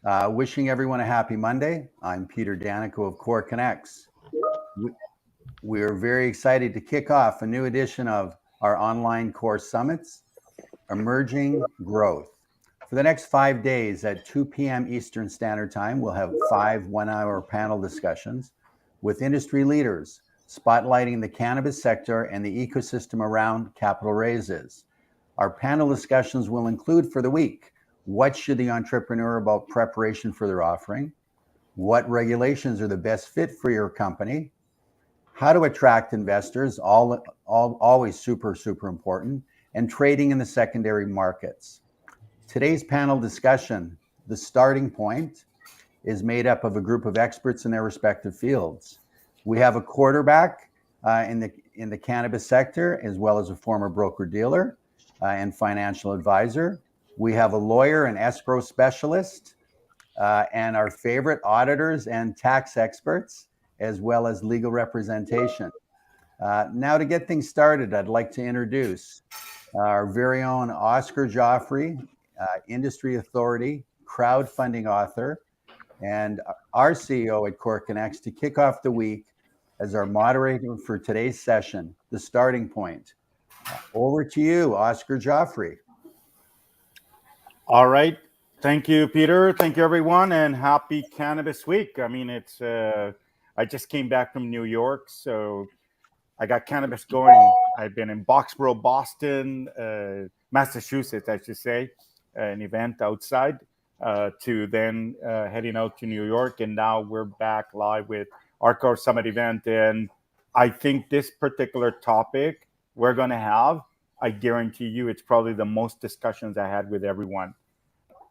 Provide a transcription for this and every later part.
Wishing everyone a happy Monday. I'm Peter Daneyko of Core Connects. We are very excited to kick off a new edition of our online Core Summits, Emerging Growth. For the next 5 days at 2 p.m. Eastern Standard Time, we'll have 5 one-hour panel discussions with industry leaders, spotlighting the cannabis sector and the ecosystem around capital raises. Our panel discussions will include for the week, what should the entrepreneur about preparation for their offering? What regulations are the best fit for your company? How to attract investors, always super important, and trading in the secondary markets. Today's panel discussion, the starting point, is made up of a group of experts in their respective fields. We have a quarterback in the cannabis sector, as well as a former broker-dealer and financial advisor. We have a lawyer and escrow specialist, and our favorite auditors and tax experts, as well as legal representation. Now to get things started, I'd like to introduce our very own Oscar Jofre, industry authority, crowdfunding author, and our CEO at Core Connects to kick off the week as our moderator for today's session, the starting point. Over to you, Oscar Jofre. All right. Thank you, Peter. Thank you, everyone, and happy Cannabis Week. I mean, I just came back from New York, so I got cannabis going. I've been in Boxborough, Boston, Massachusetts, I should say, an event outside, to then heading out to New York, and now we're back live with our Core Summit event. And I think this particular topic we're going to have, I guarantee you, it's probably the most discussions I had with everyone.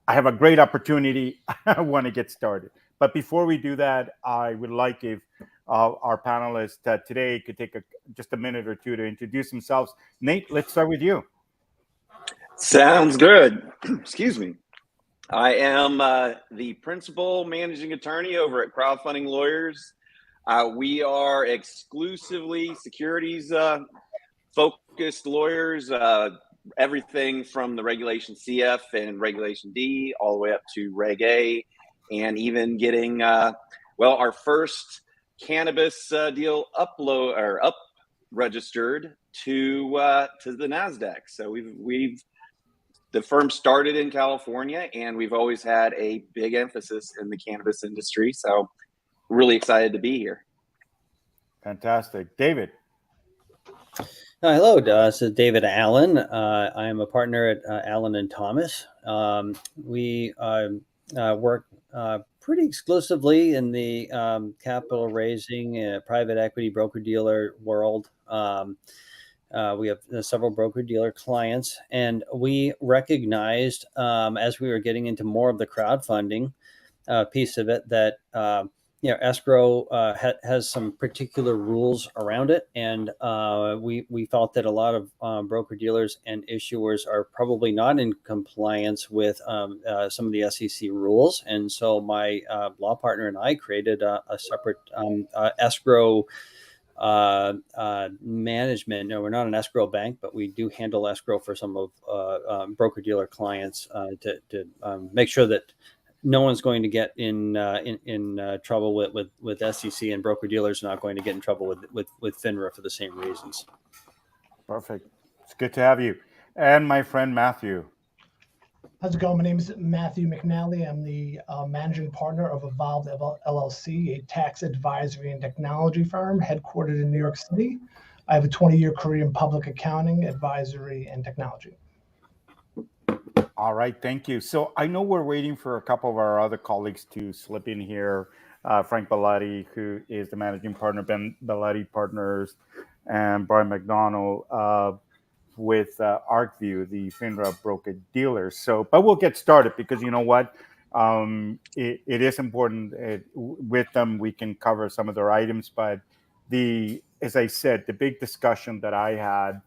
I have a great opportunity. I want to get started. But before we do that, I would like if our panelists today could take just a minute or two to introduce themselves. Nate, let's start with you. Sounds good. Excuse me. I am the principal managing attorney over at Crowdfunding Lawyers. We are exclusively securities focused lawyers, everything from the Regulation CF and Regulation D all the way up to Reg A, and even getting our first cannabis deal up registered to the NASDAQ. So the firm started in California, and we've always had a big emphasis in the cannabis industry. So really excited to be here. Fantastic. David. Hello, this is David Allen. I am a partner at Allen & Thomas. We work pretty exclusively in the capital raising, private equity, broker-dealer world. We have several broker-dealer clients, and we recognized as we were getting into more of the crowdfunding piece of it that escrow has some particular rules around it, and we felt that a lot of broker dealers and issuers are probably not in compliance with some of the SEC rules. And so my law partner and I created a separate escrow management. No, we're not an escrow bank, but we do handle escrow for some of broker dealer clients to make sure that no one's going to get in trouble with SEC, and broker dealers are not going to get in trouble with FINRA for the same reasons. Perfect. It's good to have you. And my friend Matthew. How's it going? My name is Matthew McNally. I'm the managing partner of Evolved LLC, a tax advisory and technology firm headquartered in New York City. I have a 20-year career in public accounting, advisory, and technology. All right, thank you. So I know we're waiting for a couple of our other colleagues to slip in here. Frank Bellotti, who is the managing partner, Ben Bellotti Partners, and Brian McDonald with ArcView, the FINRA broker dealer. So, but we'll get started because you know what? It is important. With them, we can cover some of their items. But as I said, the big discussion that I had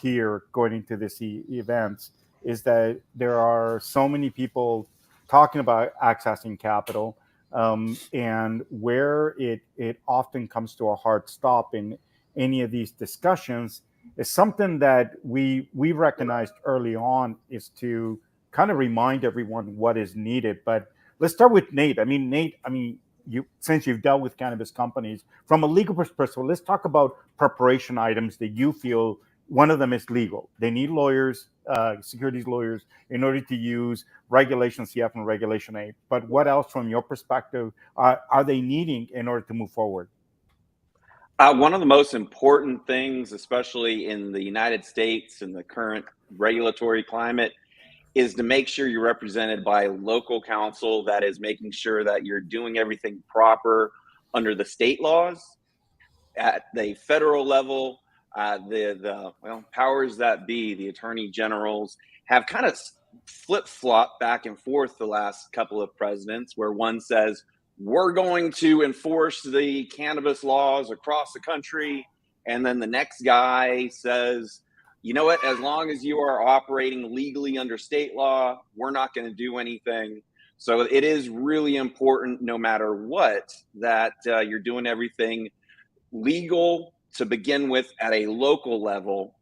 here going into this events is that there are so many people talking about accessing capital, and where it often comes to a hard stop in any of these discussions is something that we recognized early on is to kind of remind everyone what is needed. But let's start with Nate. Nate, since you've dealt with cannabis companies from a legal perspective, let's talk about preparation items that you feel. One of them is legal. They need lawyers, securities lawyers, in order to use Regulation CF and Regulation A. But what else, from your perspective, are they needing in order to move forward? One of the most important things, especially in the United States and the current regulatory climate, is to make sure you're represented by local counsel that is making sure that you're doing everything proper under the state laws. At the federal level, the powers that be, the attorney generals, have kind of flip-flopped back and forth the last couple of presidents, where one says, we're going to enforce the cannabis laws across the country. And then the next guy says, you know what, as long as you are operating legally under state law, we're not going to do anything. So it is really important, no matter what, that you're doing everything legal to begin with at a local level.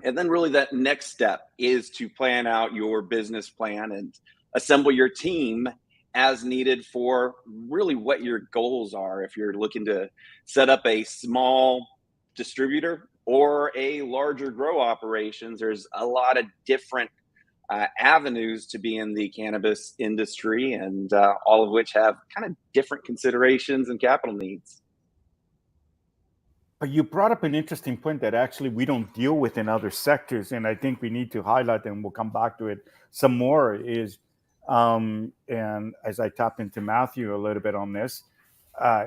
And then really that next step is to plan out your business plan and assemble your team as needed for really what your goals are. If you're looking to set up a small distributor or a larger grow operations, there's a lot of different avenues to be in the cannabis industry, and all of which have kind of different considerations and capital needs. But you brought up an interesting point that actually we don't deal with in other sectors, and I think we need to highlight, and we'll come back to it some more, is and as I tapped into Matthew a little bit on this,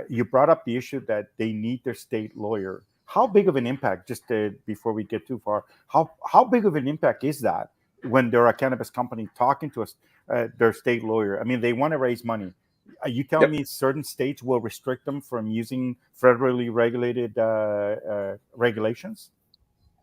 you brought up the issue that they need their state lawyer. How big of an impact, before we get too far, how big of an impact is that when they're a cannabis company talking to us, their state lawyer? I mean, they want to raise money. Are you telling me certain states will restrict them from using federally regulated regulations?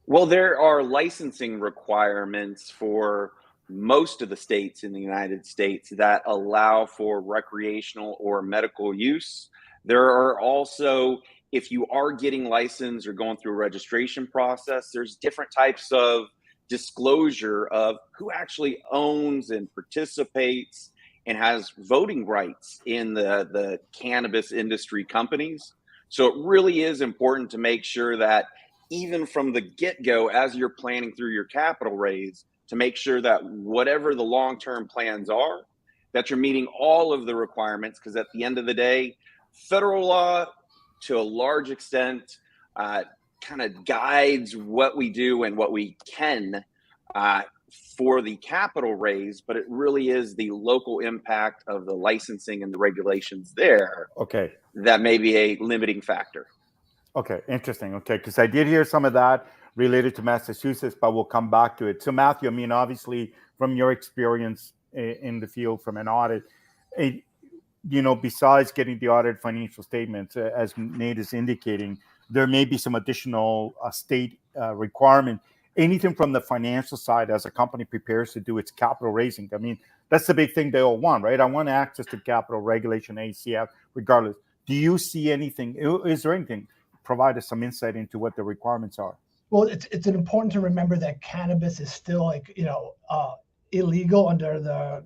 Well, there are licensing requirements for most of the states in the United States that allow for recreational or medical use. There are also, if you are getting licensed or going through a registration process, there's different types of disclosure of who actually owns and participates and has voting rights in the cannabis industry companies. So it really is important to make sure that even from the get-go, as you're planning through your capital raise, to make sure that whatever the long-term plans are, that you're meeting all of the requirements, because at the end of the day, federal law, to a large extent, kind of guides what we do and what we can for the capital raise, but it really is the local impact of the licensing and the regulations there that may be a limiting factor. Okay, interesting. Okay, because I did hear some of that related to Massachusetts, but we'll come back to it. So Matthew, I mean, obviously from your experience in the field from an audit, besides getting the audited financial statements, as Nate is indicating, there may be some additional state requirement. Anything from the financial side as a company prepares to do its capital raising. I mean, that's the big thing they all want, right? I want access to capital, Regulation ACF, regardless. Do you see anything? Is there anything? Provide us some insight into what the requirements are. Well, it's important to remember that cannabis is still illegal under the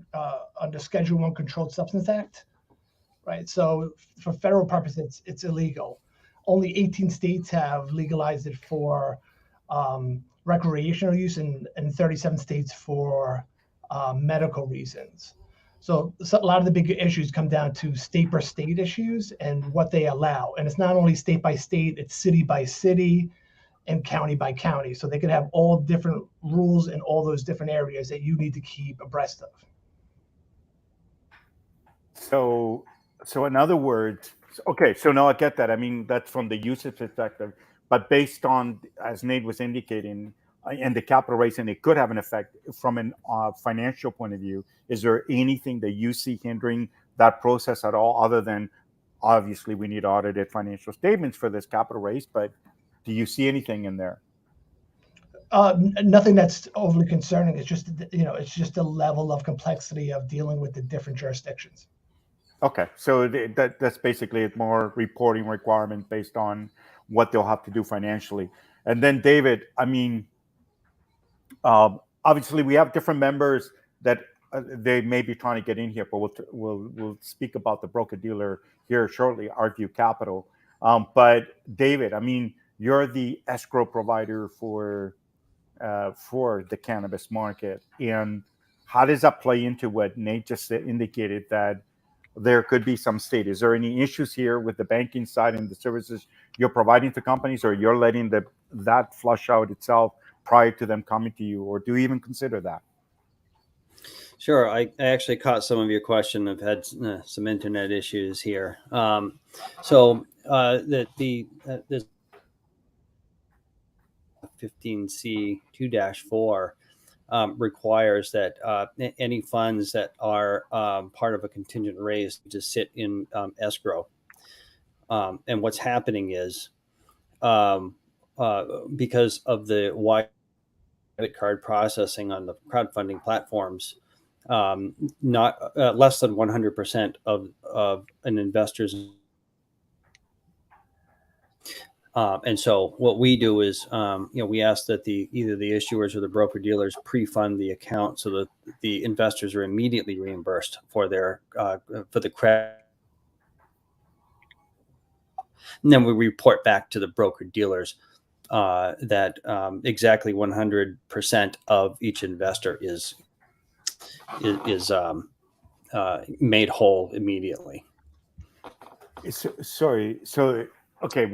under Schedule I Controlled Substance Act, right? So for federal purposes, it's illegal. Only 18 states have legalized it for recreational use, and 37 states for medical reasons. So a lot of the big issues come down to state per state issues and what they allow. And it's not only state by state, it's city by city and county by county. So they could have all different rules in all those different areas that you need to keep abreast of. So in other words, okay, so now I get that. I mean, that's from the usage perspective, but based on, as Nate was indicating, and the capital raising, it could have an effect from a financial point of view. Is there anything that you see hindering that process at all, other than obviously we need audited financial statements for this capital raise, but do you see anything in there? Nothing that's overly concerning. It's just, it's just a level of complexity of dealing with the different jurisdictions. Okay, so that's basically a more reporting requirement based on what they'll have to do financially. And then David, I mean, obviously we have different members that they may be trying to get in here, but we'll speak about the broker dealer here shortly, ArcView Capital. But David, I mean, you're the escrow provider for the cannabis market, and how does that play into what Nate just indicated, that there could be some state? Is there any issues here with the banking side and the services you're providing to companies, or you're letting that flush out itself prior to them coming to you, or do you even consider that? Sure. I actually caught some of your question. I've had some internet issues here. So the 15C 2-4 requires that any funds that are part of a contingent raise to sit in escrow. And what's happening is because of the wide credit card processing on the crowdfunding platforms, not less than 100% of an investor's. And so what we do is, we ask that either the issuers or the broker dealers pre-fund the account so that the investors are immediately reimbursed for the credit. And then we report back to the broker dealers that exactly 100% of each investor is made whole immediately. Sorry. So, okay,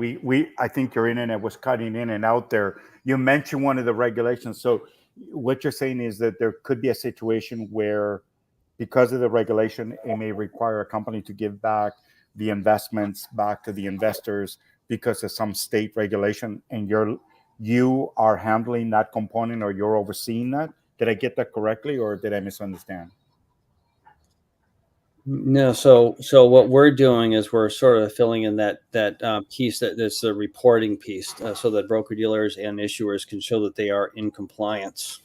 I think your internet was cutting in and out there. You mentioned one of the regulations. So what you're saying is that there could be a situation where, because of the regulation, it may require a company to give back the investments back to the investors because of some state regulation, and you are handling that component, or you're overseeing that. Did I get that correctly, or did I misunderstand? No, so what we're doing is we're sort of filling in that piece that's the reporting piece, so that broker dealers and issuers can show that they are in compliance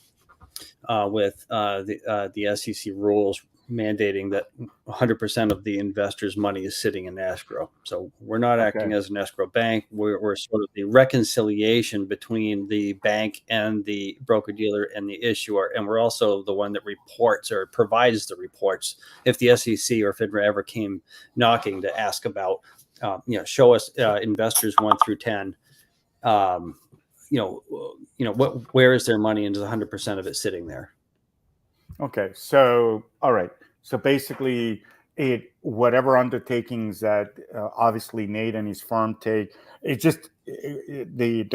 with the SEC rules mandating that 100% of the investor's money is sitting in escrow. So we're not acting as an escrow bank. We're sort of the reconciliation between the bank and the broker dealer and the issuer. And we're also the one that reports or provides the reports if the SEC or FINRA ever came knocking to ask about, show us investors 1 through 10. Where is their money, and is 100% of it sitting there? Okay, so all right, so basically, whatever undertakings that obviously Nate and his firm take, it's just the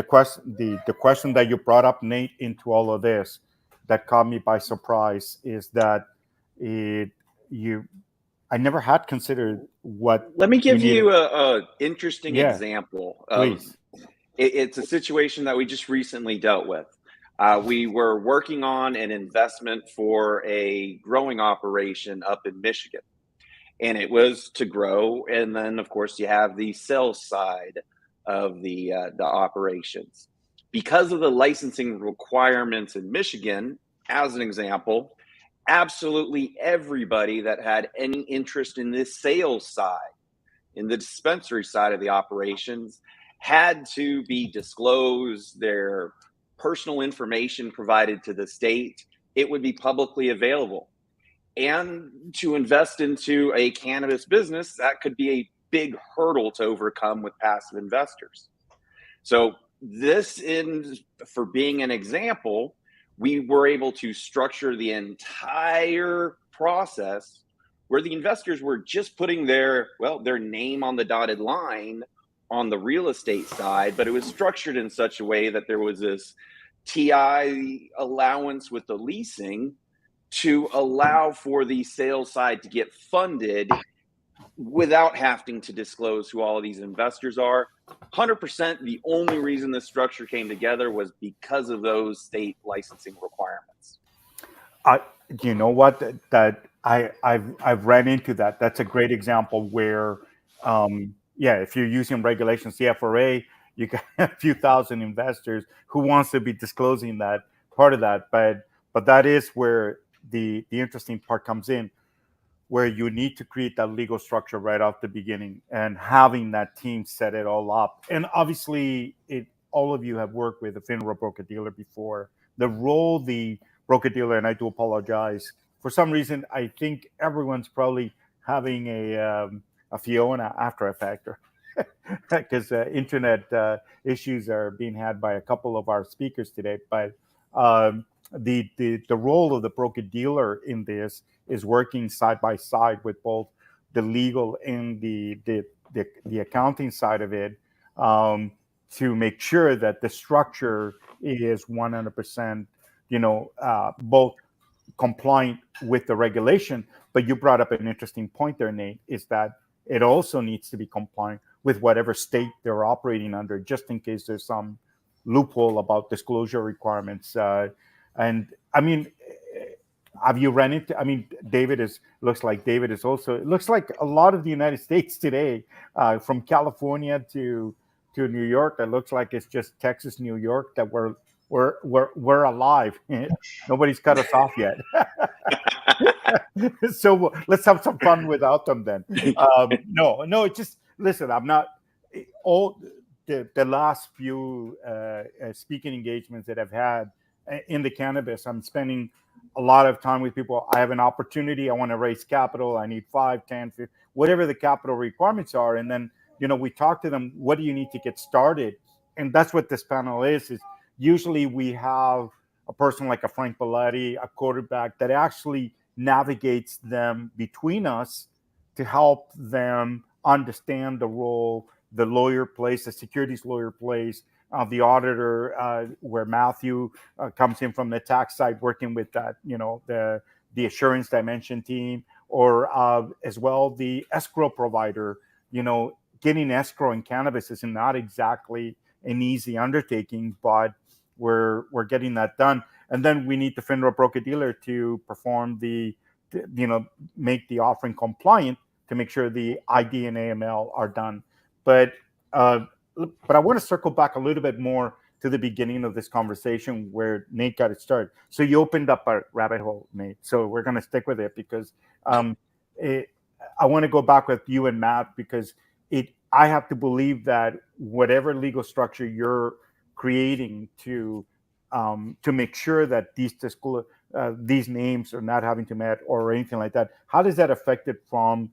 question that you brought up, Nate, into all of this that caught me by surprise is that I never had considered what. Let me give you a interesting example of. Please. It's a situation that we just recently dealt with. We were working on an investment for a growing operation up in Michigan, and it was to grow. And then, of course, you have the sales side of the operations. Because of the licensing requirements in Michigan, as an example, absolutely everybody that had any interest in this sales side, in the dispensary side of the operations, had to be disclosed, their personal information provided to the state. It would be publicly available. And to invest into a cannabis business, that could be a big hurdle to overcome with passive investors. So for being an example, we were able to structure the entire process where the investors were just putting their name on the dotted line on the real estate side, but it was structured in such a way that there was this TI allowance with the leasing to allow for the sales side to get funded without having to disclose who all of these investors are. 100%, the only reason this structure came together was because of those state licensing requirements. You know what? That I've ran into that. That's a great example where, if you're using regulations, the FRA, you got a few thousand investors who wants to be disclosing that part of that. But that is where the interesting part comes in, where you need to create that legal structure right off the beginning and having that team set it all up. And obviously, all of you have worked with a FINRA broker dealer before. The role the broker dealer, and I do apologize for some reason, I think everyone's probably having a Fiona after effect, because internet issues are being had by a couple of our speakers today. But the role of the broker dealer in this is working side by side with both the legal and the accounting side of it, to make sure that the structure is 100%, both compliant with the regulation. But you brought up an interesting point there, Nate, is that it also needs to be compliant with whatever state they're operating under, just in case there's some loophole about disclosure requirements. And I mean, have you run into? I mean, looks like it looks like a lot of the United States today, from California to New York. It looks like it's just Texas, New York, that we're alive. Nobody's cut us off yet. So let's have some fun without them then. No, just listen. I'm not all the last few speaking engagements that I've had in the cannabis. I'm spending a lot of time with people. I have an opportunity. I want to raise capital. I need 5, 10, 15, whatever the capital requirements are. And then, we talk to them, what do you need to get started? And that's what this panel is usually we have a person like a Frank Belletti, a quarterback, that actually navigates them between us to help them understand the role the lawyer plays, the securities lawyer plays, the auditor, where Matthew comes in from the tax side, working with that, the assurance dimension team, or as well the escrow provider. Getting escrow in cannabis is not exactly an easy undertaking, but we're getting that done. And then we need the FINRA broker dealer to perform make the offering compliant, to make sure the ID and AML are done. But I want to circle back a little bit more to the beginning of this conversation where Nate got it started. So you opened up a rabbit hole, Nate. So we're going to stick with it, because I want to go back with you and Matt, because I have to believe that whatever legal structure you're creating to make sure that these names are not having to met or anything like that, how does that affect it from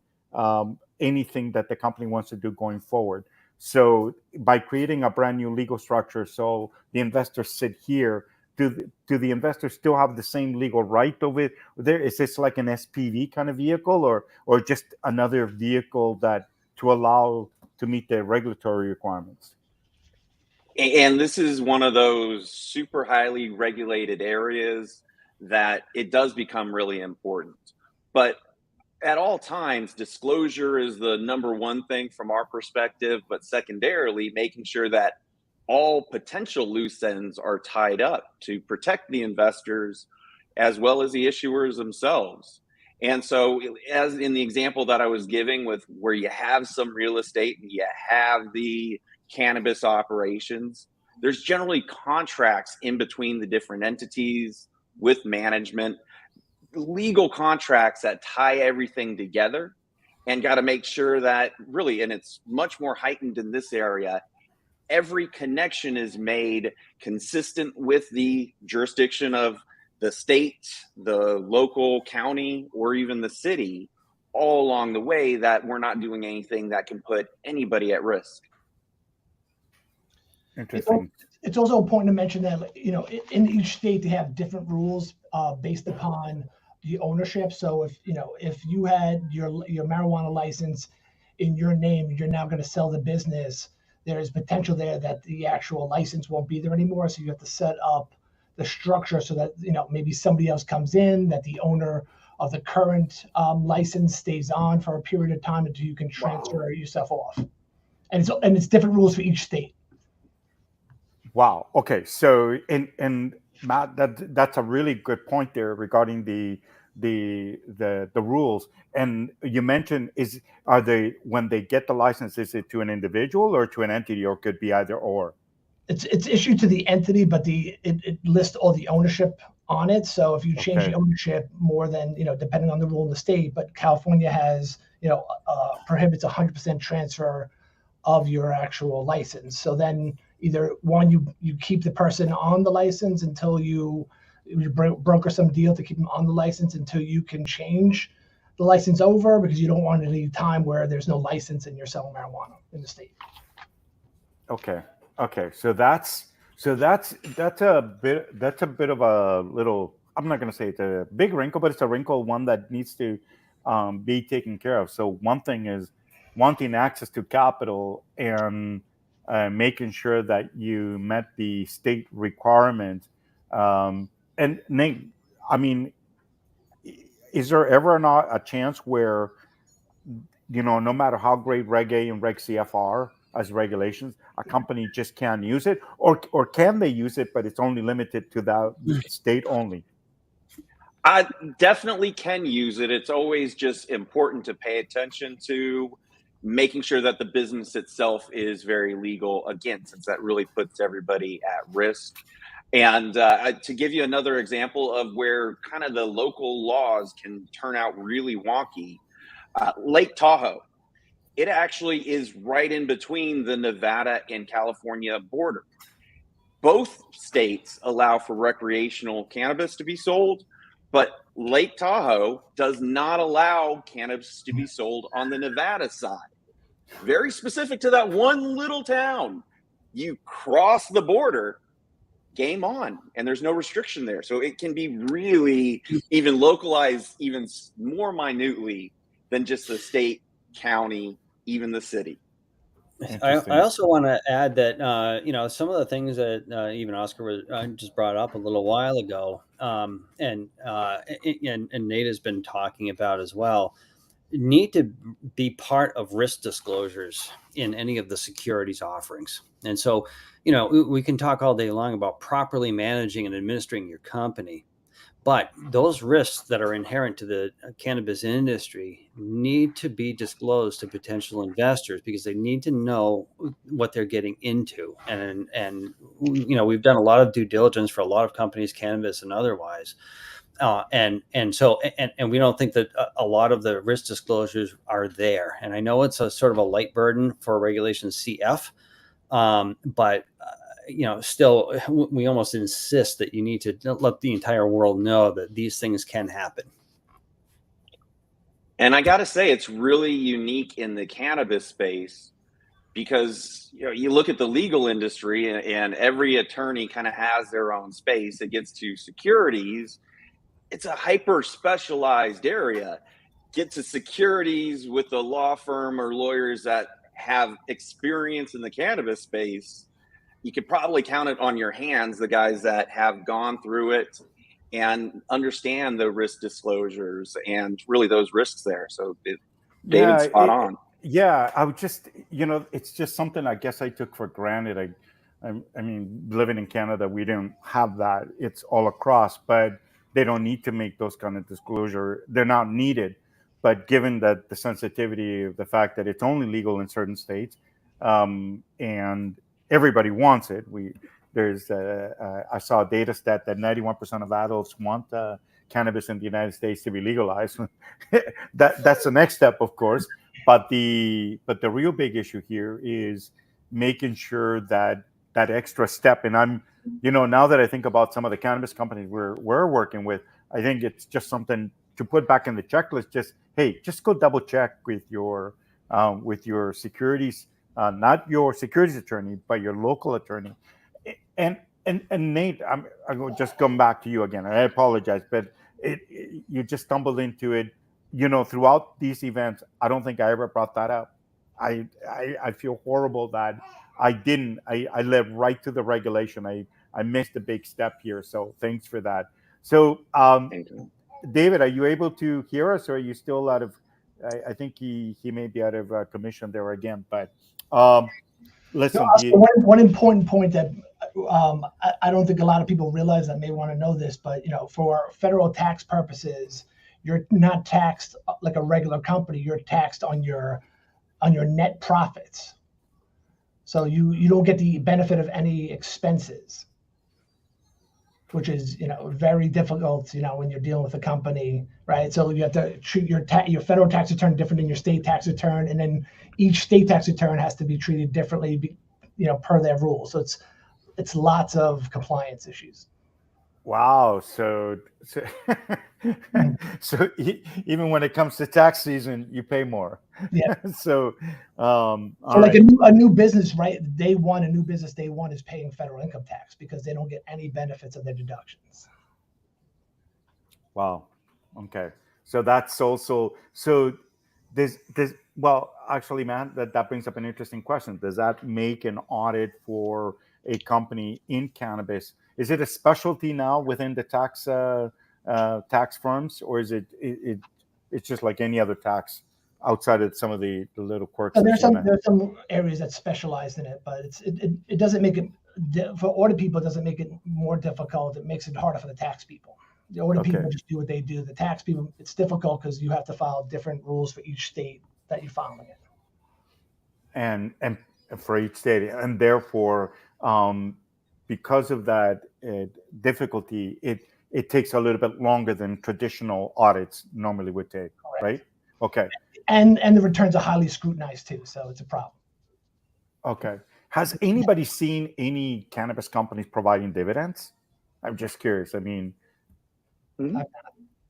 anything that the company wants to do going forward? So by creating a brand new legal structure, so the investors sit here, do the investors still have the same legal right over there? Is this like an SPV kind of vehicle, or just another vehicle that to allow to meet the regulatory requirements? And this is one of those super highly regulated areas that it does become really important. But at all times, disclosure is the number one thing from our perspective, but secondarily, making sure that all potential loose ends are tied up to protect the investors as well as the issuers themselves. And so, as in the example that I was giving, with where you have some real estate and you have the cannabis operations, there's generally contracts in between the different entities with management, legal contracts that tie everything together, and got to make sure that really, and it's much more heightened in this area, every connection is made consistent with the jurisdiction of the state, the local county, or even the city, all along the way, that we're not doing anything that can put anybody at risk. Interesting. It's also important to mention that, in each state they have different rules based upon the ownership. So if you had your marijuana license in your name, you're now going to sell the business, there's potential there that the actual license won't be there anymore. So you have to set up the structure so that, maybe somebody else comes in, that the owner of the current license stays on for a period of time until you can transfer yourself off. And it's different rules for each state. Wow. Okay. So, and Matt, that's a really good point there regarding the rules. And you mentioned, when they get the license, is it to an individual or to an entity, or could be either or? It's issued to the entity, but it lists all the ownership on it. So if you change the ownership more than, depending on the rule in the state, but California has, prohibits 100% transfer of your actual license. So then either one, you keep the person on the license until you You broker some deal to keep them on the license until you can change the license over, because you don't want any time where there's no license and you're selling marijuana in the state. Okay. So that's a bit of a little. I'm not going to say it's a big wrinkle, but it's a wrinkle, one that needs to be taken care of. So one thing is wanting access to capital and making sure that you met the state requirement. And Nate, I mean, is there ever not a chance where, no matter how great Reg A and Reg CF are as regulations, a company just can't use it, or can they use it, but it's only limited to that state only? I definitely can use it. It's always just important to pay attention to making sure that the business itself is very legal, again, since that really puts everybody at risk. And to give you another example of where kind of the local laws can turn out really wonky, Lake Tahoe, it actually is right in between the Nevada and California border. Both states allow for recreational cannabis to be sold, but Lake Tahoe does not allow cannabis to be sold on the Nevada side. Very specific to that one little town. You cross the border, game on, and there's no restriction there. So it can be really even localized even more minutely than just the state, county, even the city. I also want to add that some of the things that even Oscar was just brought up a little while ago, and Nate has been talking about as well, need to be part of risk disclosures in any of the securities offerings. And so, we can talk all day long about properly managing and administering your company, but those risks that are inherent to the cannabis industry need to be disclosed to potential investors, because they need to know what they're getting into. And we've done a lot of due diligence for a lot of companies, cannabis and otherwise. And we don't think that a lot of the risk disclosures are there. And I know it's a sort of a light burden for regulation CF, but still, we almost insist that you need to let the entire world know that these things can happen. And I got to say, it's really unique in the cannabis space, because you look at the legal industry and every attorney kind of has their own space. It gets to securities, it's a hyper specialized area. Get to securities with a law firm or lawyers that have experience in the cannabis space, you could probably count it on your hands, the guys that have gone through it and understand the risk disclosures and really those risks there. So David's spot on. Yeah, I would just, it's just something I guess I took for granted. I mean, living in Canada, we don't have that. It's all across, but they don't need to make those kind of disclosure. They're not needed. But given that the sensitivity of the fact that it's only legal in certain states, and everybody wants it, I saw a data stat that 91% of adults want cannabis in the United States to be legalized. That's the next step, of course. But the real big issue here is making sure that extra step. And I'm, now that I think about some of the cannabis companies we're working with, I think it's just something to put back in the checklist. Just go double check with your securities, not your securities attorney, but your local attorney. And Nate, I'm going to just come back to you again. I apologize, but you just stumbled into it. Throughout these events, I don't think I ever brought that up. I feel horrible that I didn't. I led right to the regulation. I missed a big step here. So thanks for that. So, David, are you able to hear us, or are you still out of? I think he may be out of commission there again. But listen, one important point that I don't think a lot of people realize that may want to know this, but for federal tax purposes, you're not taxed like a regular company. You're taxed on your net profits. So you don't get the benefit of any expenses, which is very difficult when you're dealing with a company, right? So you have to treat your federal tax return different than your state tax return, and then each state tax return has to be treated differently, per their rules. So it's lots of compliance issues. Wow. So even when it comes to tax season, you pay more. Yeah. So, all So like right. a new business, right? Day one, a new business day one is paying federal income tax because they don't get any benefits of their deductions. Wow. Okay. So that's also so this well actually, man, that brings up an interesting question. Does that make an audit for a company in cannabis? Is it a specialty now within the tax firms, or is it's just like any other tax outside of some of the little quirks So that you mentioned? there's some areas that specialize in it, but it doesn't make it for audit people. It doesn't make it more difficult. It makes it harder for the tax people. The audit Okay. people just do what they do. The tax people, it's difficult because you have to file different rules for each state that you're filing in. And for each state, and therefore, because of that difficulty, it takes a little bit longer than traditional audits normally would take. Correct. Right? Okay. And the returns are highly scrutinized too, so it's a problem. Okay. Has anybody seen any cannabis companies providing dividends? I'm just curious. I mean,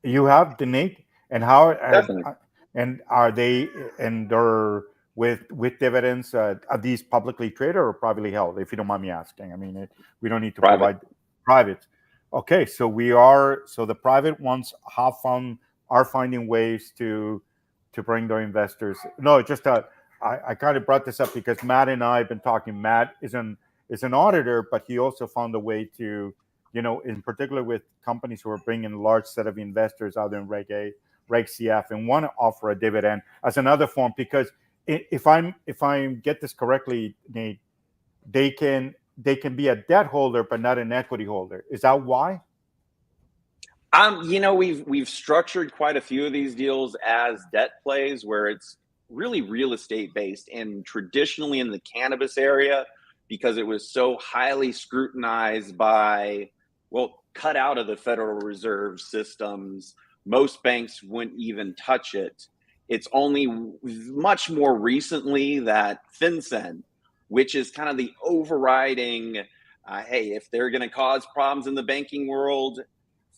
you have Daneyko, and how Definitely. and are they and they're with dividends? Are these publicly traded or privately held? If you don't mind me asking, I mean, we don't need to Private. provide private. Okay, so the private ones are finding ways to bring their investors. No, just I kind of brought this up because Matt and I have been talking. Matt is an auditor, but he also found a way to, in particular with companies who are bringing a large set of investors out in Reg A, Reg CF, and want to offer a dividend as another form. Because if I get this correctly, Nate, they can be a debt holder but not an equity holder. Is that why? We've structured quite a few of these deals as debt plays where it's really real estate based, and traditionally in the cannabis area, because it was so highly scrutinized by, cut out of the Federal Reserve systems, most banks wouldn't even touch it. It's only much more recently that FinCEN, which is kind of the overriding, hey, if they're going to cause problems in the banking world,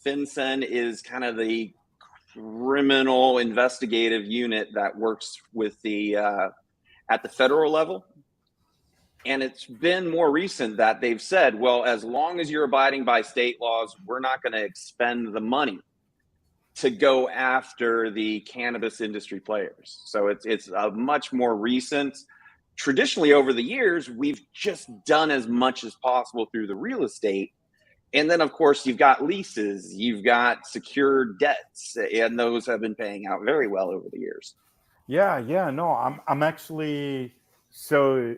FinCEN is kind of the criminal investigative unit that works with the at the federal level. And it's been more recent that they've said, well, as long as you're abiding by state laws, we're not going to expend the money to go after the cannabis industry players. So it's a much more recent. Traditionally, over the years, we've just done as much as possible through the real estate. And then, of course, you've got leases, you've got secured debts, and those have been paying out very well over the years. Yeah, no, I'm actually so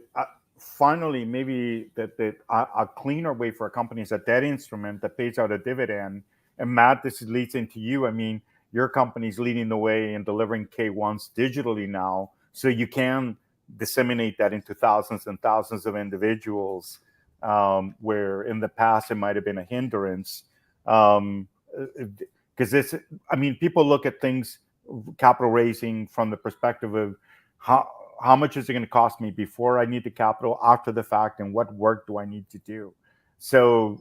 finally maybe that a cleaner way for a company is a debt instrument that pays out a dividend. And Matt, this leads into you. I mean, your company's leading the way in delivering K1s digitally now, so you can disseminate that into thousands and thousands of individuals. Where in the past it might have been a hindrance, because people look at things, capital raising, from the perspective of how much is it going to cost me before I need the capital, after the fact, and what work do I need to do. So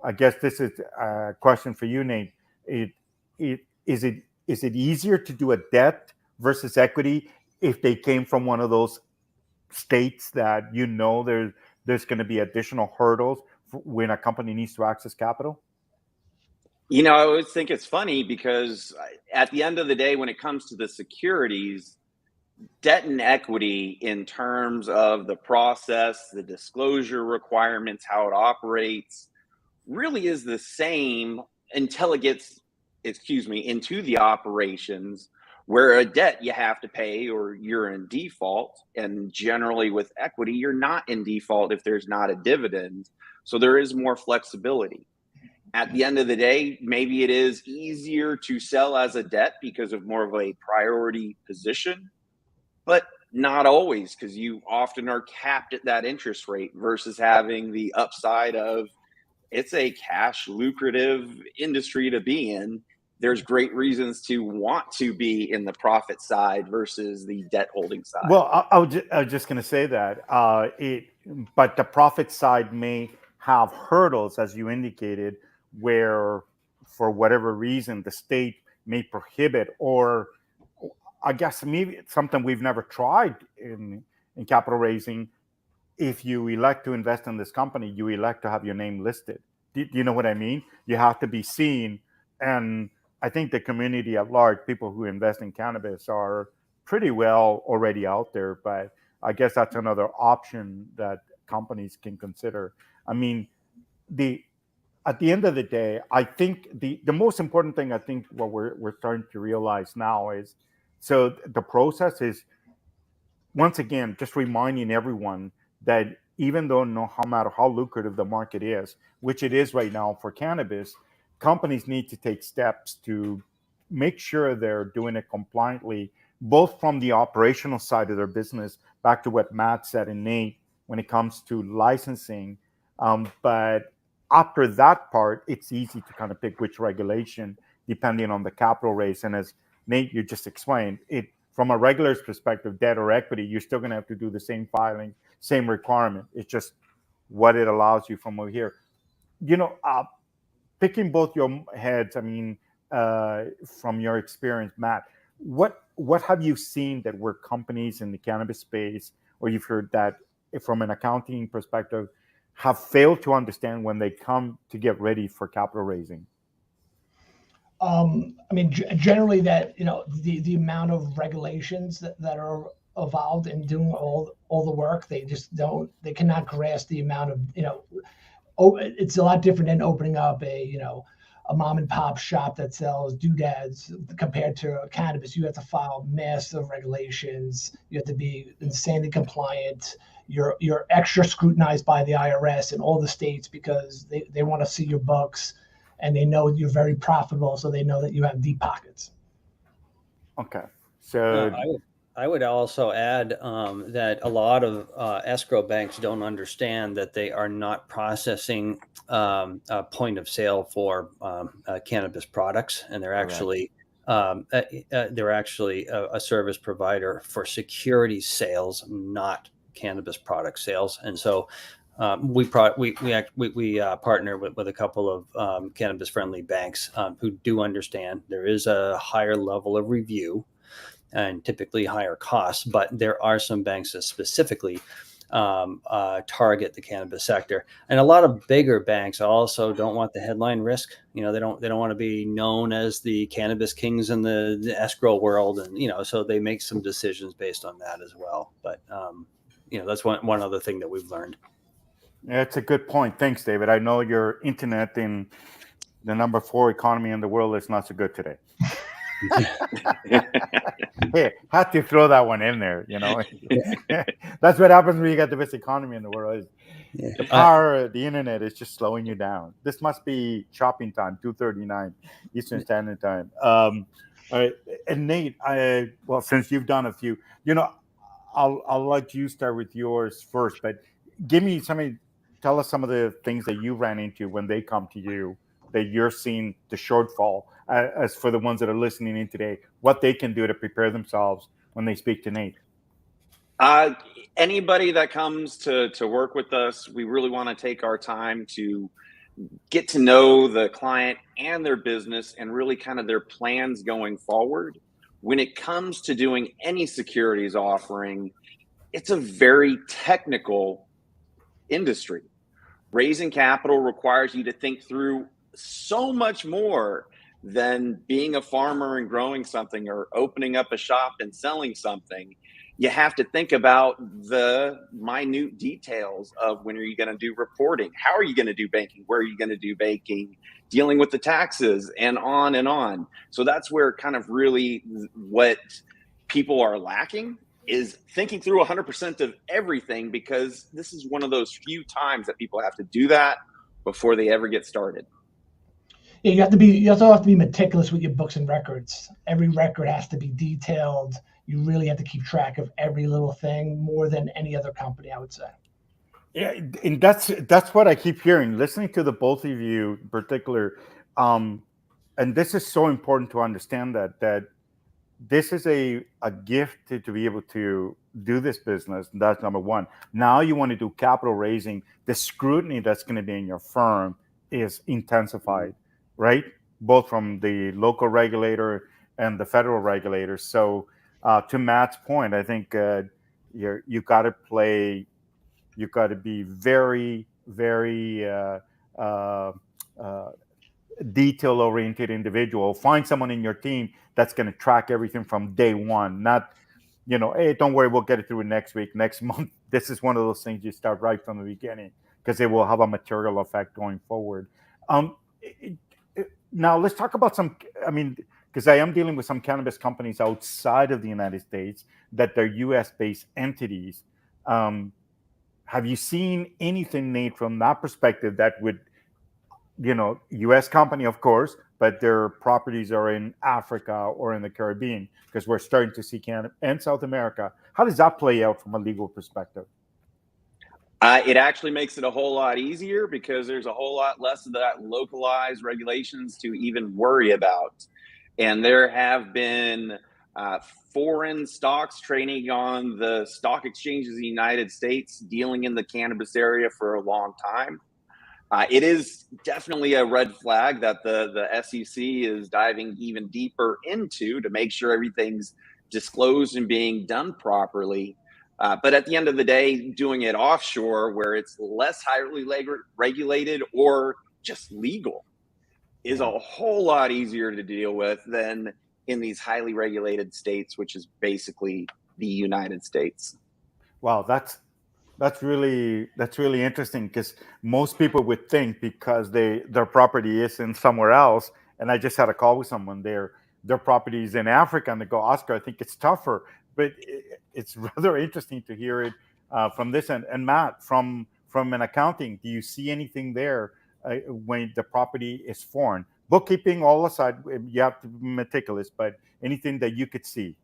I guess this is a question for you, Nate. Is it easier to do a debt versus equity if they came from one of those states that there's going to be additional hurdles when a company needs to access capital? I always think it's funny because at the end of the day, when it comes to the securities, debt and equity, in terms of the process, the disclosure requirements, how it operates, really is the same until it gets, into the operations, where a debt you have to pay or you're in default. And generally with equity, you're not in default if there's not a dividend. So there is more flexibility. At the end of the day, maybe it is easier to sell as a debt because of more of a priority position, but not always, because you often are capped at that interest rate versus having the upside of, it's a cash lucrative industry to be in. There's great reasons to want to be in the profit side versus the debt holding side. Well, I was just going to say that but the profit side may have hurdles, as you indicated, where, for whatever reason, the state may prohibit, or I guess maybe it's something we've never tried in capital raising. If you elect to invest in this company, you elect to have your name listed. Do you know what I mean? You have to be seen. And I think the community at large, people who invest in cannabis, are pretty well already out there. But I guess that's another option that companies can consider. I mean, at the end of the day, I think the most important thing, I think what we're starting to realize now is, so the process is, once again, just reminding everyone that even though no matter how lucrative the market is, which it is right now for cannabis, companies need to take steps to make sure they're doing it compliantly, both from the operational side of their business, back to what Matt said and Nate, when it comes to licensing. But after that part, it's easy to kind of pick which regulation, depending on the capital raise. And as Nate, you just explained, it from a regular's perspective, debt or equity, you're still going to have to do the same filing, same requirement. It's just what it allows you from over here. Picking both your heads, I mean, from your experience, Matt, what have you seen that were companies in the cannabis space, or you've heard that from an accounting perspective, have failed to understand when they come to get ready for capital raising? I mean, generally that, the amount of regulations that are involved in doing all the work, they cannot grasp the amount of, it's a lot different than opening up a mom and pop shop that sells doodads compared to cannabis. You have to file massive regulations. You have to be insanely compliant. You're extra scrutinized by the IRS in all the states because they want to see your books, and they know you're very profitable, so they know that you have deep pockets. Okay. So I would also add that a lot of escrow banks don't understand that they are not processing a point of sale for cannabis products, and they're actually a service provider for security sales, not cannabis product sales. And so we partner with a couple of cannabis friendly banks who do understand there is a higher level of review and typically higher costs, but there are some banks that specifically target the cannabis sector. And a lot of bigger banks also don't want the headline risk. They don't want to be known as the cannabis kings in the escrow world, and so they make some decisions based on that as well. But that's one other thing that we've learned. Yeah, it's a good point. Thanks, David. I know your internet in the number 4 economy in the world is not so good today. Hey, had to throw that one in there. That's what happens when you got the best economy in the world. The power, the internet is just slowing you down. This must be shopping time, 2:39 Eastern Standard Time. All right, and Nate, since you've done a few, I'll let you start with yours first, but tell us some of the things that you ran into when they come to you, that you're seeing the shortfall, as for the ones that are listening in today, what they can do to prepare themselves when they speak to Nate. Anybody that comes to work with us, we really want to take our time to get to know the client and their business and really kind of their plans going forward. When it comes to doing any securities offering, it's a very technical industry. Raising capital requires you to think through so much more than being a farmer and growing something or opening up a shop and selling something. You have to think about the minute details of when are you going to do reporting? How are you going to do banking? Where are you going to do banking? Dealing with the taxes and on and on. So that's where kind of really what people are lacking is thinking through 100% of everything, because this is one of those few times that people have to do that before they ever get started. Yeah, you also have to be meticulous with your books and records. Every record has to be detailed. You really have to keep track of every little thing, more than any other company, I would say. Yeah, and that's what I keep hearing, listening to the both of you in particular. And this is so important to understand that this is a gift to be able to do this business. That's number one. Now you want to do capital raising. The scrutiny that's going to be in your firm is intensified, right? Both from the local regulator and the federal regulator. So to Matt's point, I think you got to play. You got to be very, very uh, uh, detail oriented individual. Find someone in your team that's going to track everything from day one, not, hey, don't worry, we'll get it through next week, next month. This is one of those things you start right from the beginning because it will have a material effect going forward. Um, Now let's talk about some, because I am dealing with some cannabis companies outside of the United States that they're US based entities. Have you seen anything, Nate, from that perspective that would, U.S. company, of course, but their properties are in Africa or in the Caribbean, because we're starting to see Canada and South America. How does that play out from a legal perspective? It actually makes it a whole lot easier because there's a whole lot less of that localized regulations to even worry about. And there have been foreign stocks trading on the stock exchanges in the United States dealing in the cannabis area for a long time. It is definitely a red flag that the SEC is diving even deeper into to make sure everything's disclosed and being done properly. But at the end of the day, doing it offshore where it's less highly regulated or just legal is a whole lot easier to deal with than in these highly regulated states, which is basically the United States. Wow, that's really interesting, because most people would think because their property is in somewhere else, and I just had a call with someone there, their property is in Africa, and they go, Oscar, I think it's tougher, but it's rather interesting to hear it from this end. And Matt, from an accounting, do you see anything there when the property is foreign? Bookkeeping all aside, you have to be meticulous, but anything that you could see?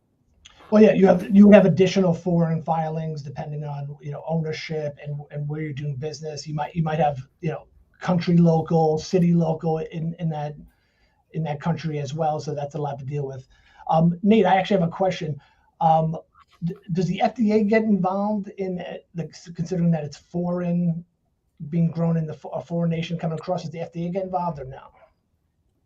Well, yeah, you have additional foreign filings depending on ownership and where you're doing business. You might have country local, city local in that country as well. So that's a lot to deal with. Nate, I actually have a question. Does the FDA get involved in considering that it's foreign, being grown in a foreign nation coming across? Does the FDA get involved or no?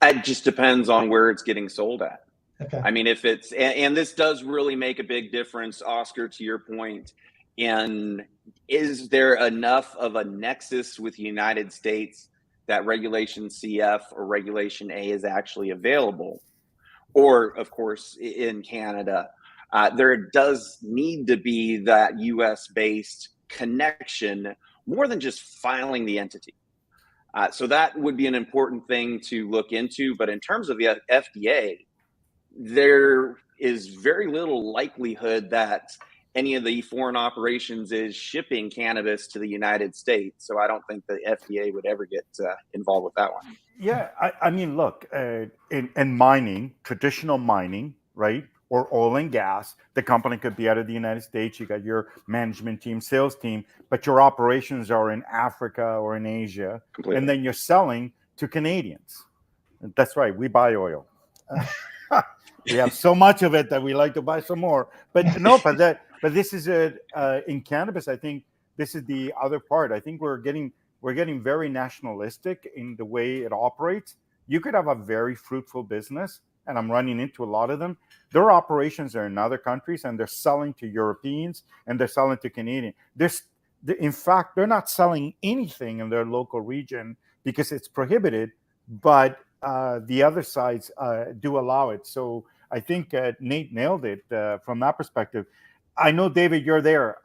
It just depends on where it's getting sold at. Okay. I mean, if it's, and this does really make a big difference, Oscar, to your point, in is there enough of a nexus with the United States that Regulation CF or Regulation A is actually available? Or, of course, in Canada, there does need to be that US-based connection more than just filing the entity. So that would be an important thing to look into. But in terms of the FDA, there is very little likelihood that any of the foreign operations is shipping cannabis to the United States. So I don't think the FDA would ever get involved with that one. Yeah, I mean, look, in mining, traditional mining, right, or oil and gas, the company could be out of the United States. You got your management team, sales team, but your operations are in Africa or in Asia, Completely. and then you're selling to Canadians. That's right, we buy oil. We have so much of it that we like to buy some more. But no, but this is in cannabis. I think this is the other part. I think we're getting very nationalistic in the way it operates. You could have a very fruitful business, and I'm running into a lot of them. Their operations are in other countries, and they're selling to Europeans and they're selling to Canadians. In fact, they're not selling anything in their local region because it's prohibited, but the other sides do allow it. So I think Nate nailed it from that perspective. I know, David, you're there.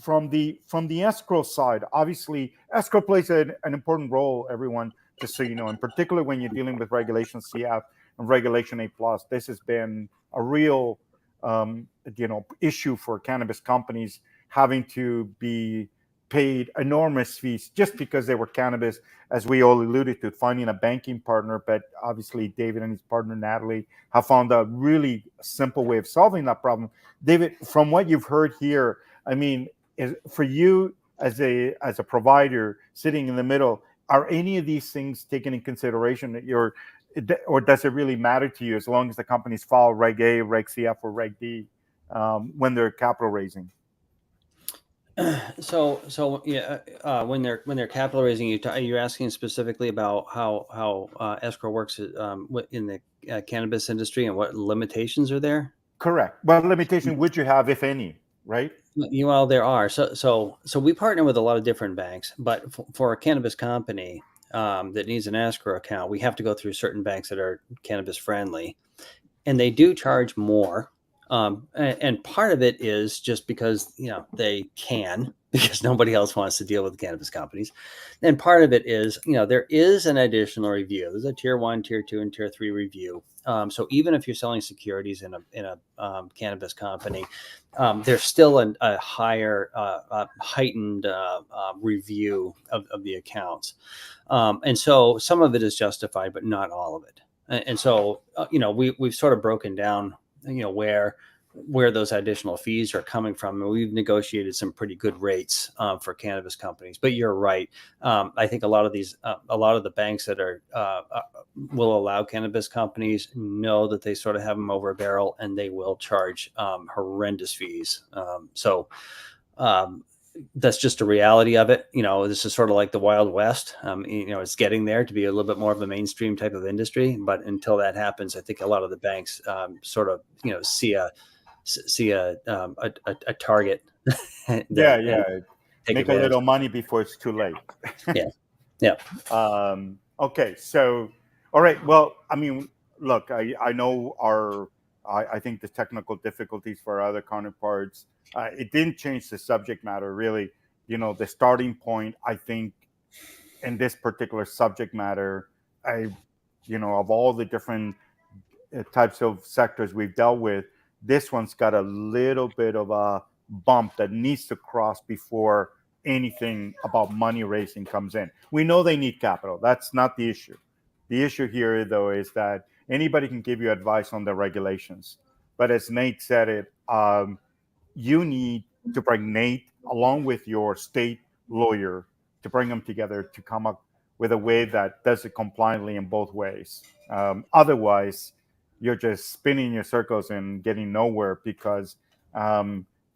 From the escrow side, obviously, escrow plays an important role, everyone, just so you know, in particular when you're dealing with Regulation CF and Regulation A+. This has been a real issue for cannabis companies, having to be paid enormous fees just because they were cannabis, as we all alluded to, finding a banking partner. But obviously, David and his partner, Natalie, have found a really simple way of solving that problem. David, from what you've heard here, I mean, for you as a provider sitting in the middle, are any of these things taken in consideration or does it really matter to you as long as the companies follow Reg A, Reg CF, or Reg D when they're capital raising? So yeah, when they're capital raising, you're asking specifically about how escrow works in the cannabis industry and what limitations are there. Correct. What limitation would you have, if any, right? Well, there are. So we partner with a lot of different banks, but for a cannabis company that needs an escrow account, we have to go through certain banks that are cannabis friendly, and they do charge more. And part of it is just because they can, because nobody else wants to deal with cannabis companies. And part of it is there is an additional review. There's a tier 1, tier 2, and tier 3 review. So even if you're selling securities in a cannabis company, there's still a higher heightened review of the accounts. And so some of it is justified, but not all of it. And so we've sort of broken down where those additional fees are coming from, and we've negotiated some pretty good rates for cannabis companies. But you're right. I think a lot of the banks that will allow cannabis companies know that they sort of have them over a barrel, and they will charge horrendous fees. That's just a reality of it. This is sort of like the Wild West. It's getting there to be a little bit more of a mainstream type of industry, but until that happens, I think a lot of the banks sort of see a target. Make a little money before it's too late. Yeah. Okay, so all right. Well, I mean, look, I know I think the technical difficulties for our other counterparts. It didn't change the subject matter, really. The starting point, I think, in this particular subject matter, of all the different types of sectors we've dealt with, this one's got a little bit of a bump that needs to cross before anything about money raising comes in. We know they need capital. That's not the issue. The issue here, though, is that anybody can give you advice on the regulations. But as Nate said it, you need to bring Nate along with your state lawyer to bring them together to come up with a way that does it compliantly in both ways. Otherwise, you're just spinning your circles and getting nowhere because,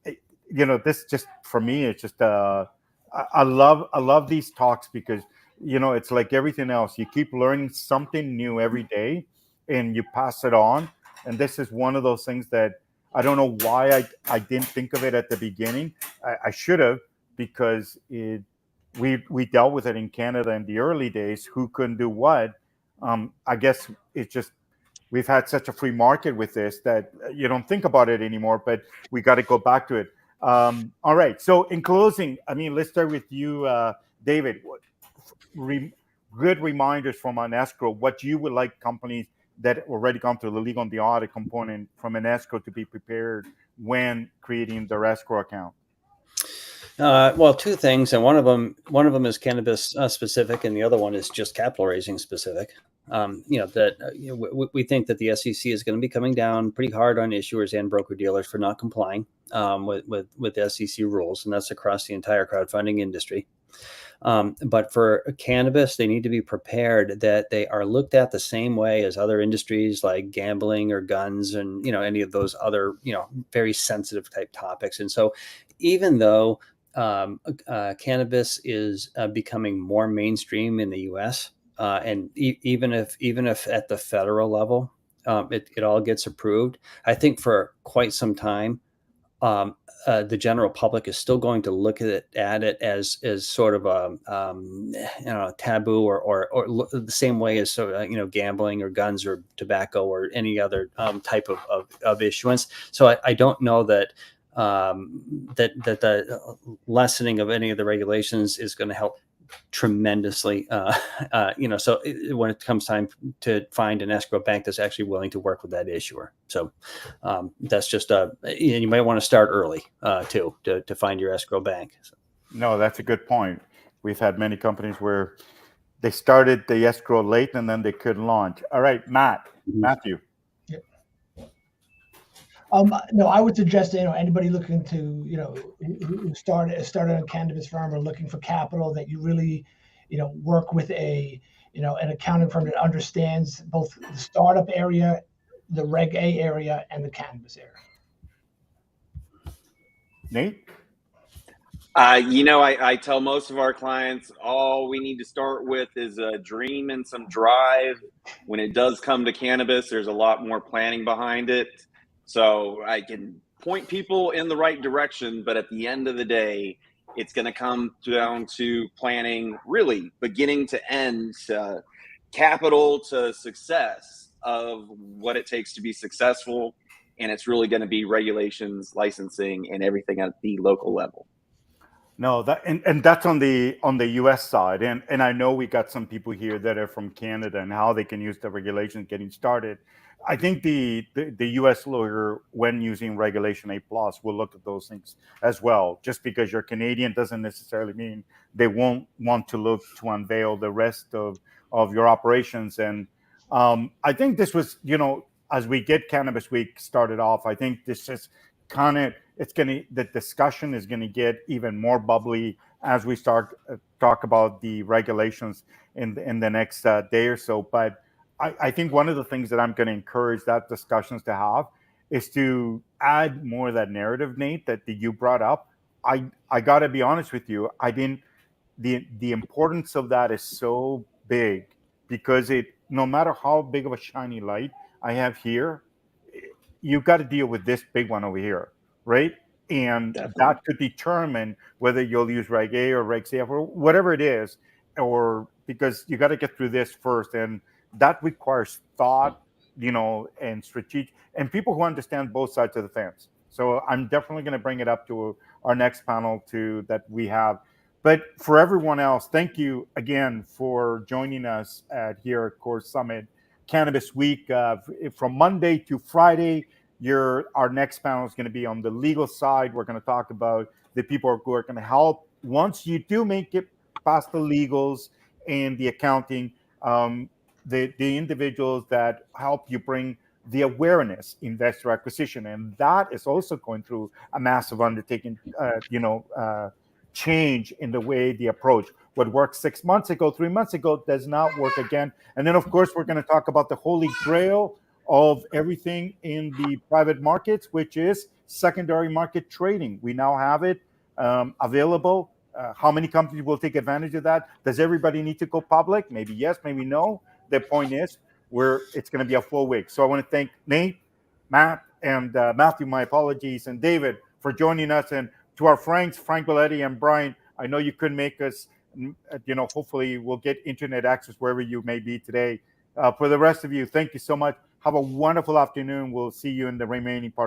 this just, for me, it's just, I love these talks because, it's like everything else. You keep learning something new every day and you pass it on. And this is one of those things that I don't know why I didn't think of it at the beginning. I should have, because we dealt with it in Canada in the early days, who couldn't do what. I guess it's just, we've had such a free market with this that you don't think about it anymore, but we got to go back to it. All right. So in closing, I mean, let's start with you, David. Good reminders from an escrow, what you would like companies that already gone through the legal and the audit component from an escrow to be prepared when creating their escrow account. Well, two things, and one of them is cannabis specific, and the other one is just capital raising specific. We think that the SEC is going to be coming down pretty hard on issuers and broker dealers for not complying with the SEC rules, and that's across the entire crowdfunding industry. But for cannabis, they need to be prepared that they are looked at the same way as other industries like gambling or guns and any of those other very sensitive type topics. And so, even though cannabis is becoming more mainstream in the U.S. And even if at the federal level it all gets approved, I think for quite some time the general public is still going to look at it as sort of a taboo or the same way as gambling or guns or tobacco or any other type of issuance. So I don't know that the lessening of any of the regulations is going to help tremendously. So when it comes time to find an escrow bank that's actually willing to work with that issuer. So that's just you might want to start early too to find your escrow bank. So. No, that's a good point. We've had many companies where they started the escrow late and then they couldn't launch. All right, Matthew. No, I would suggest anybody looking to who started a cannabis firm or looking for capital, that you really work with an accounting firm that understands both the startup area, the Reg A area, and the cannabis area. Nate? I tell most of our clients all we need to start with is a dream and some drive. When it does come to cannabis, there's a lot more planning behind it. So I can point people in the right direction, but at the end of the day, it's going to come down to planning, really beginning to end, capital to success of what it takes to be successful. And it's really going to be regulations, licensing, and everything at the local level. No, that and that's on the U.S. side, and I know we got some people here that are from Canada and how they can use the regulations getting started. I think the U.S. lawyer, when using Regulation A plus, will look at those things as well. Just because you're Canadian doesn't necessarily mean they won't want to look to unveil the rest of your operations. And I think this was, as we get Cannabis Week started off, I think this is kind of the discussion is going to get even more bubbly as we start talk about the regulations in the next day or so. But I think one of the things that I'm going to encourage that discussions to have is to add more of that narrative, Nate, that you brought up. I got to be honest with you. I didn't. The importance of that is so big because no matter how big of a shiny light I have here, you've got to deal with this big one over here, right? And Definitely. that could determine whether you'll use Reg A or Reg CF or whatever it is, or because you got to get through this first. And that requires thought, and strategic, and people who understand both sides of the fence. So I'm definitely going to bring it up to our next panel that we have. But for everyone else, thank you again for joining us here at Core Summit Cannabis Week. From Monday to Friday, our next panel is going to be on the legal side. We're going to talk about the people who are going to help once you do make it past the legals and the accounting, the individuals that help you bring the awareness, investor acquisition, and that is also going through a massive undertaking. Change in the way the approach. What worked 6 months ago, 3 months ago, does not work again. And then, of course, we're going to talk about the holy grail of everything in the private markets, which is secondary market trading. We now have it available. How many companies will take advantage of that? Does everybody need to go public? Maybe yes, maybe no. The point is, it's going to be a full week. So I want to thank Nate, Matt, and Matthew, my apologies, and David for joining us. And to our friends, Frank Belletti and Brian, I know you couldn't make us, hopefully we'll get internet access wherever you may be today. For the rest of you, thank you so much. Have a wonderful afternoon. We'll see you in the remaining part of